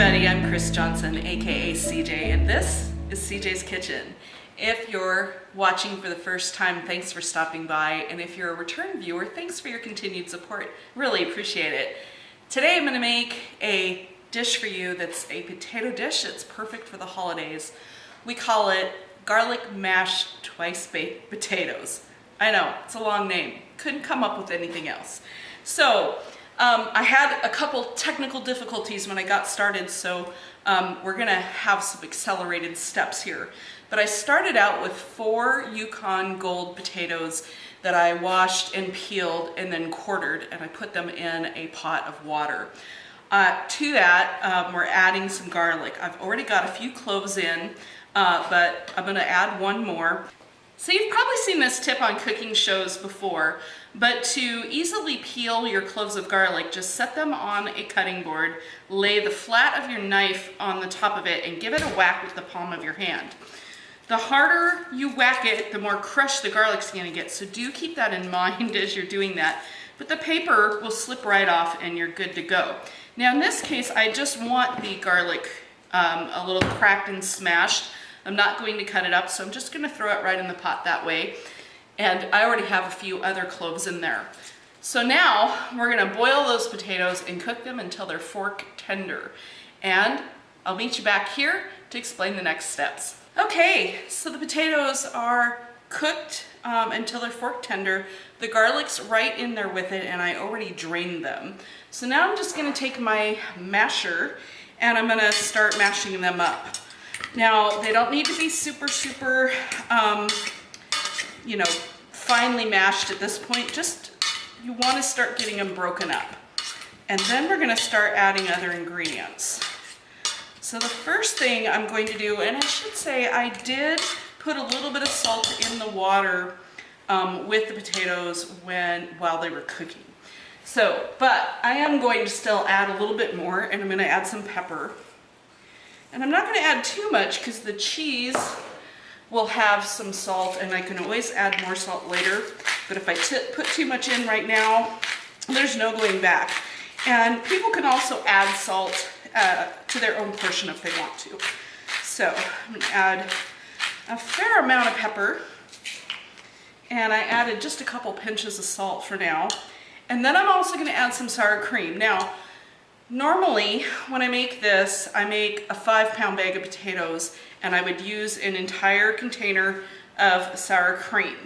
everybody, I'm Chris Johnson, aka CJ, and this is CJ's Kitchen. If you're watching for the first time, thanks for stopping by, and if you're a return viewer, thanks for your continued support. Really appreciate it. Today I'm going to make a dish for you that's a potato dish. It's perfect for the holidays. We call it garlic mashed twice-baked potatoes. I know, it's a long name. Couldn't come up with anything else. So, I had a couple technical difficulties when I got started, so we're gonna have some accelerated steps here. But I started out with 4 Yukon Gold potatoes that I washed and peeled and then quartered, and I put them in a pot of water. To that, we're adding some garlic. I've already got a few cloves in, but I'm gonna add one more. So you've probably seen this tip on cooking shows before, but to easily peel your cloves of garlic, just set them on a cutting board, lay the flat of your knife on the top of it, and give it a whack with the palm of your hand. The harder you whack it, the more crushed the garlic's gonna get, so do keep that in mind as you're doing that. But the paper will slip right off and you're good to go. Now in this case, I just want the garlic a little cracked and smashed. I'm not going to cut it up, so I'm just gonna throw it right in the pot that way. And I already have a few other cloves in there. So now we're gonna boil those potatoes and cook them until they're fork tender. And I'll meet you back here to explain the next steps. Okay, so the potatoes are cooked until they're fork tender. The garlic's right in there with it, and I already drained them. So now I'm just gonna take my masher and I'm gonna start mashing them up. Now, they don't need to be super, finely mashed at this point. Just, you want to start getting them broken up. And then we're going to start adding other ingredients. So the first thing I'm going to do, and I should say I did put a little bit of salt in the water with the potatoes while they were cooking. So, but I am going to still add a little bit more, and I'm going to add some pepper. And I'm not going to add too much because the cheese will have some salt, and I can always add more salt later. But if I put too much in right now, there's no going back. And people can also add salt to their own portion if they want to. So I'm going to add a fair amount of pepper. And I added just a couple pinches of salt for now. And then I'm also going to add some sour cream. Now, normally, when I make this, I make a 5-pound bag of potatoes, and I would use an entire container of sour cream.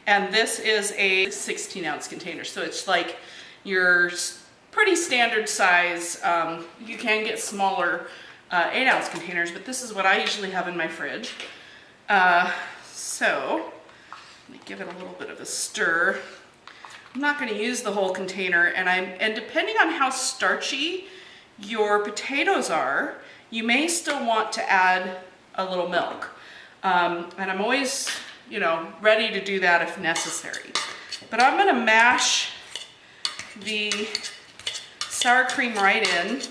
And this is a 16-ounce container, so it's like your pretty standard size. You can get smaller 8-ounce containers, but this is what I usually have in my fridge. So, let me give it a little bit of a stir. I'm not going to use the whole container, and depending on how starchy your potatoes are, you may still want to add a little milk. And I'm always, ready to do that if necessary. But I'm going to mash the sour cream right in,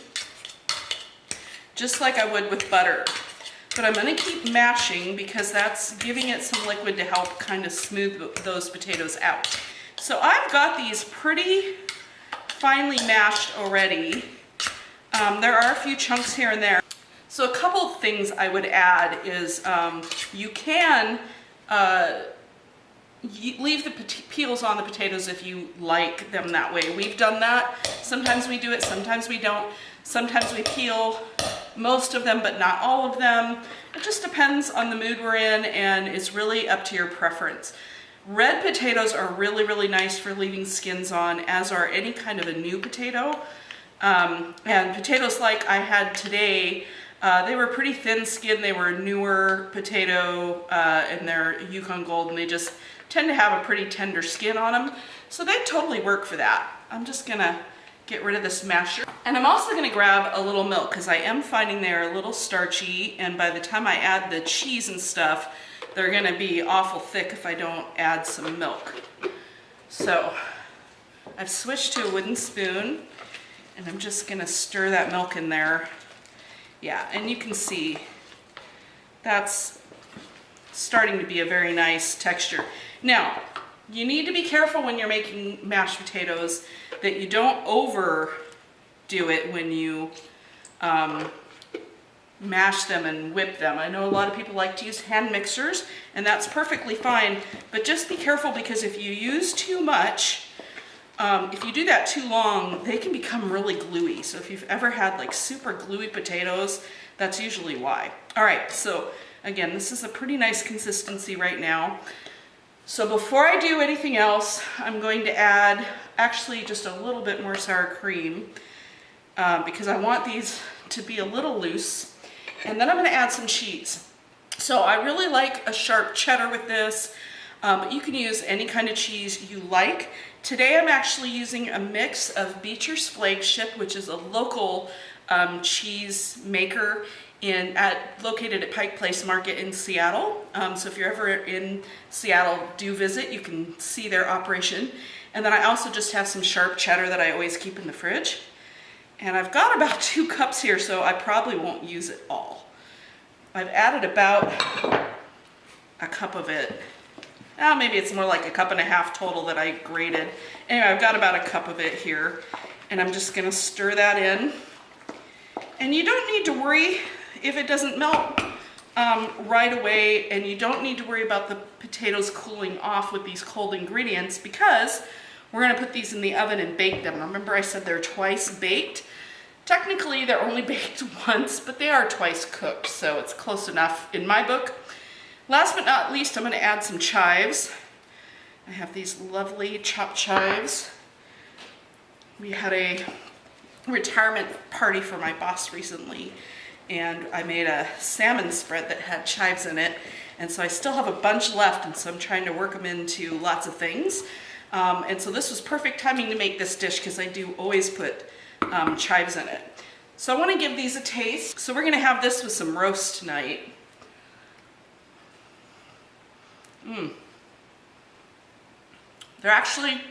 just like I would with butter. But I'm going to keep mashing because that's giving it some liquid to help kind of smooth those potatoes out. So I've got these pretty finely mashed already. There are a few chunks here and there. So a couple of things I would add is you can leave the peels on the potatoes if you like them that way. We've done that. Sometimes we do it, sometimes we don't. Sometimes we peel most of them, but not all of them. It just depends on the mood we're in, and it's really up to your preference. Red potatoes are really, really nice for leaving skins on, as are any kind of a new potato. And potatoes like I had today, they were pretty thin skinned. They were a newer potato, and they're Yukon Gold, and they just tend to have a pretty tender skin on them. So they totally work for that. I'm just gonna get rid of this masher. And I'm also gonna grab a little milk because I am finding they're a little starchy, and by the time I add the cheese and stuff, they're gonna be awful thick if I don't add some milk. So I've switched to a wooden spoon, and I'm just gonna stir that milk in there. Yeah, and you can see that's starting to be a very nice texture. Now, you need to be careful when you're making mashed potatoes that you don't overdo it when you mash them and whip them. I know a lot of people like to use hand mixers, and that's perfectly fine, but just be careful, because if you use too much, if you do that too long, they can become really gluey. So if you've ever had like super gluey potatoes, that's usually why. All right, so again, this is a pretty nice consistency right now. So before I do anything else, I'm going to add actually just a little bit more sour cream because I want these to be a little loose. And then I'm gonna add some cheese. So I really like a sharp cheddar with this, but you can use any kind of cheese you like. Today I'm actually using a mix of Beecher's Flagship, which is a local cheese maker located at Pike Place Market in Seattle. So if you're ever in Seattle, do visit. You can see their operation. And then I also just have some sharp cheddar that I always keep in the fridge. And I've got about 2 cups here, so I probably won't use it all. I've added about a cup of it. Maybe it's more like 1.5 cups total that I grated. Anyway, I've got about 1 cup of it here, and I'm just gonna stir that in. And you don't need to worry if it doesn't melt right away, and you don't need to worry about the potatoes cooling off with these cold ingredients, because we're gonna put these in the oven and bake them. Remember I said they're twice baked? Technically, they're only baked once, but they are twice cooked, so it's close enough in my book. Last but not least, I'm going to add some chives. I have these lovely chopped chives. We had a retirement party for my boss recently, and I made a salmon spread that had chives in it, and so I still have a bunch left, and so I'm trying to work them into lots of things. And so this was perfect timing to make this dish, because I do always put chives in it. So I want to give these a taste. So we're going to have this with some roast tonight. They're actually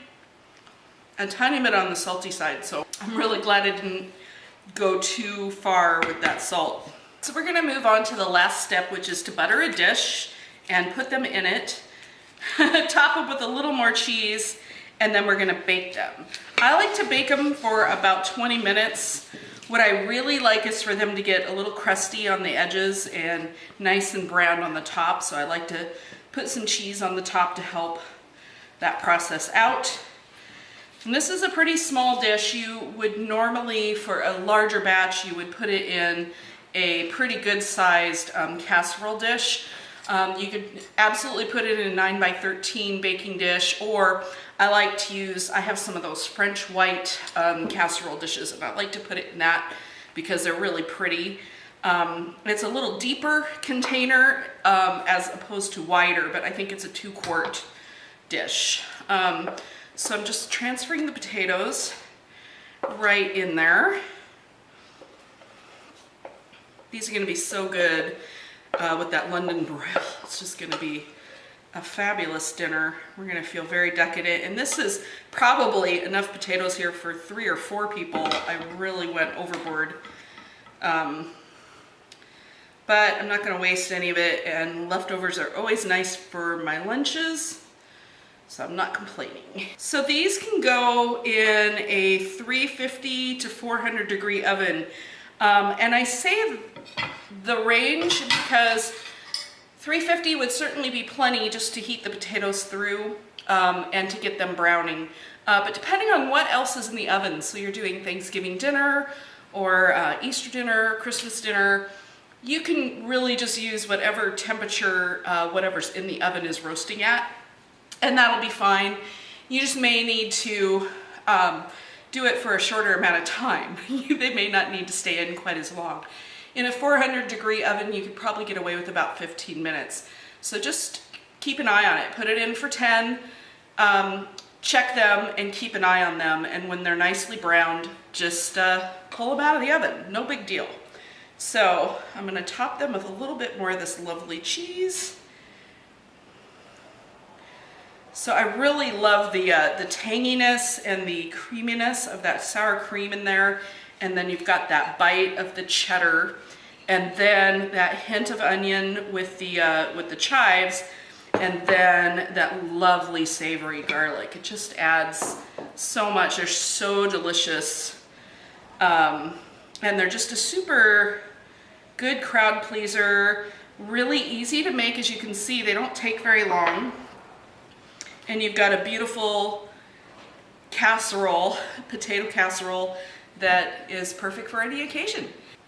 a tiny bit on the salty side, so I'm really glad I didn't go too far with that salt. So we're gonna move on to the last step, which is to butter a dish and put them in it, top it with a little more cheese, and then we're gonna bake them. I like to bake them for about 20 minutes. What I really like is for them to get a little crusty on the edges and nice and brown on the top, so I like to put some cheese on the top to help that process out. And this is a pretty small dish. You would normally, for a larger batch, you would put it in a pretty good sized casserole dish. You could absolutely put it in a 9x13 baking dish, or I like to use, I have some of those French white casserole dishes, and I like to put it in that because they're really pretty. It's a little deeper container as opposed to wider, but I think it's a 2-quart dish. So I'm just transferring the potatoes right in there. These are going to be so good with that London broil. It's just going to be a fabulous dinner. We're going to feel very decadent. And this is probably enough potatoes here for 3 or 4 people. I really went overboard. But I'm not going to waste any of it, and leftovers are always nice for my lunches, so I'm not complaining. So these can go in a 350 to 400 degree oven. And I say the range because 350 would certainly be plenty just to heat the potatoes through and to get them browning. But depending on what else is in the oven, so you're doing Thanksgiving dinner or Easter dinner, Christmas dinner, you can really just use whatever temperature whatever's in the oven is roasting at, and that'll be fine. You just may need to do it for a shorter amount of time. They may not need to stay in quite as long. In a 400 degree oven, you could probably get away with about 15 minutes. So just keep an eye on it. Put it in for 10, check them and keep an eye on them. And when they're nicely browned, just pull them out of the oven. No big deal. So I'm going to top them with a little bit more of this lovely cheese. So I really love the tanginess and the creaminess of that sour cream in there. And then you've got that bite of the cheddar, and then that hint of onion with the chives, and then that lovely savory garlic. It just adds so much. They're so delicious. And they're just a super good crowd pleaser, really easy to make. As you can see, they don't take very long. And you've got a beautiful casserole, potato casserole, that is perfect for any occasion.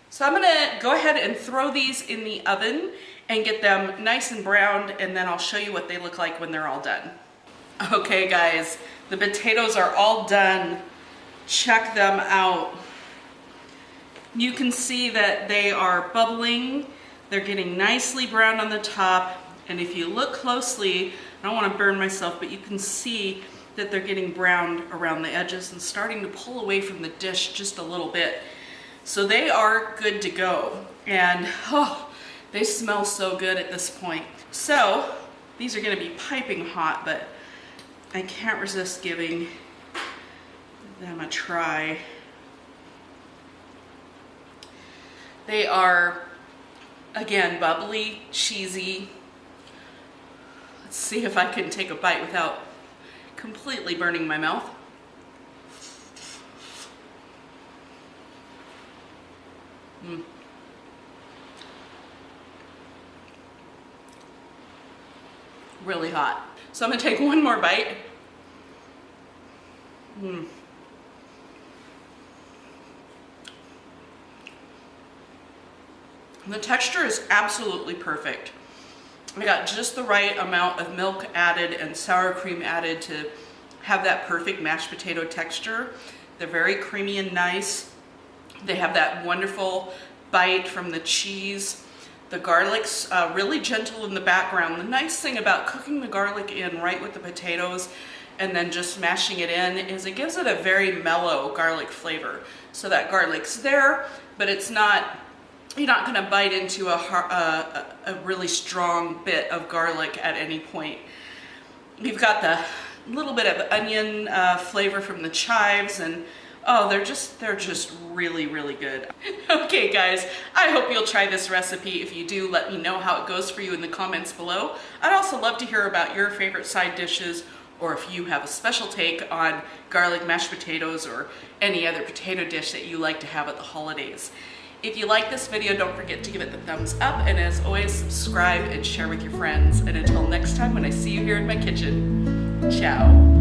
So I'm gonna go ahead and throw these in the oven and get them nice and browned, and then I'll show you what they look like when they're all done. Okay guys, the potatoes are all done. Check them out. You can see that they are bubbling. They're getting nicely browned on the top, and if you look closely, I don't want to burn myself, but you can see that they're getting browned around the edges and starting to pull away from the dish just a little bit. So they are good to go, and oh, they smell so good at this point. So these are going to be piping hot, but I can't resist giving them a try. They are, again, bubbly, cheesy. Let's see if I can take a bite without completely burning my mouth. Really hot. So I'm gonna take one more bite. The texture is absolutely perfect. I got just the right amount of milk added and sour cream added to have that perfect mashed potato texture. They're very creamy and nice. They have that wonderful bite from the cheese. The garlic's really gentle in the background. The nice thing about cooking the garlic in right with the potatoes and then just mashing it in is it gives it a very mellow garlic flavor. So that garlic's there, but it's not, you're not gonna bite into a really strong bit of garlic at any point. You've got the little bit of onion flavor from the chives, and oh, they're just really, really good. Okay guys, I hope you'll try this recipe. If you do, let me know how it goes for you in the comments below. I'd also love to hear about your favorite side dishes, or if you have a special take on garlic mashed potatoes or any other potato dish that you like to have at the holidays. If you like this video, don't forget to give it the thumbs up, and as always, subscribe and share with your friends. And until next time, when I see you here in my kitchen, ciao.